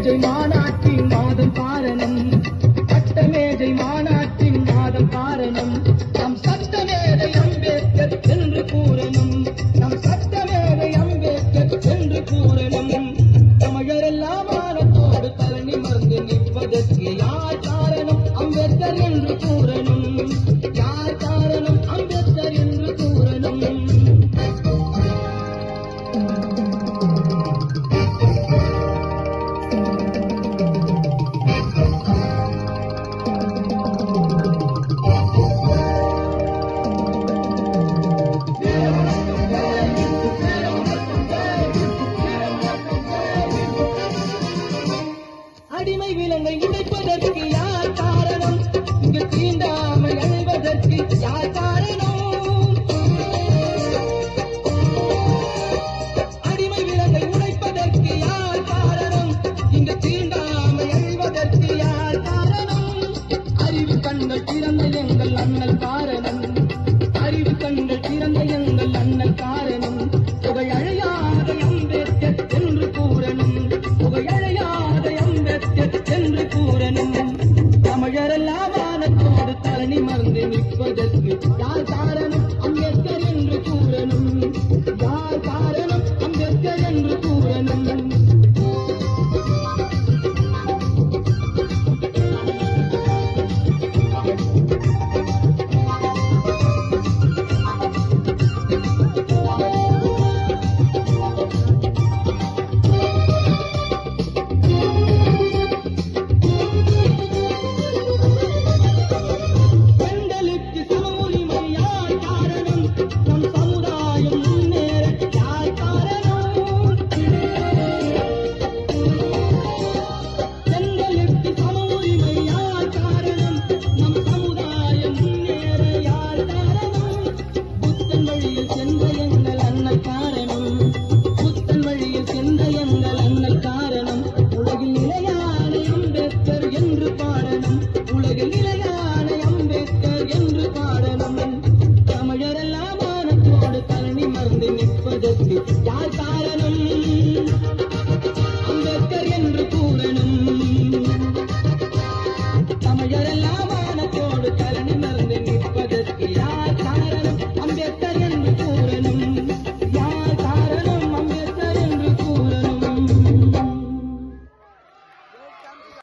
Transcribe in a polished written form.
சட்டமேஜை மாநாட்டின் வாதம் காரணம், சட்டமேஜை மாநாட்டின் வாதம் காரணம். நம் சட்டமேதை அம்பேத்கர் என்று கூறணும், நம் சட்டமேதை அம்பேத்கர் என்று கூறணும். தமிழரெல்லாம் மானத்தோடு தலை நிமிர்ந்து நிற்பதற்கு யார் காரணம்? அம்பேத்கர் என்று கூறணும். யார் காரணம்? அம்பேத்கர் என்று கூறணும். அடிமை விலங்கை உடைப்பதற்கு யார் காரணம்? இங்கு தீண்டாமல் அழிவதற்கு யார் காரணம்? அடிமை விலங்கை உடைப்பதற்கு யார் காரணம்? இங்கு தீண்டாமல் அழிவதற்கு யார் காரணம்? அறிவு கண்கள் திறந்த எங்கள் அண்ணல் காரணம், அறிவு கண்கள் திறந்த எங்கள் அண்ணல் காரணம். புகழழையாத அம்பேத்கர் என்று கூறணும், புகழழையாத அம்பேத்கர் என்று கூறணும். தமிழரெல்லாம் வானத்தோடு தலை நிமிர்ந்து நிற்பதற்கு யார் காரணம்? அம்பேத்கர் என்று கூறணும். யார் காரணம்? அம்பேத்கர் என்று கூறணும். பெண்களுக்கு சம உரிமை யார் காரணம்? நம் சமுதாயம் முன்னேற யார் காரணம்? பெண்களுக்கு சம உரிமை யார் காரணம்? நம் சமுதாயம் முன்னேற யார் காரணம்? புத்தன் வழியில் சென்ற எங்கள் அண்ணல் காரணம், புத்தன் வழியில் சென்ற எங்கள் அண்ணல் காரணம். உலகில் நிலையான அம்பேத்கர் என்று பாடணும், உலகில் நிலையான அம்பேத்கர் என்று பாடணும். தமிழரெல்லாம் வானத்தோடு தலை நிமிர்ந்து நிற்பதற்கு யார் காரணம்? அம்பேத்கர் என்று கூறணும். தமிழரெல்லாம் வானத்தோடு தலை நிமிர்ந்து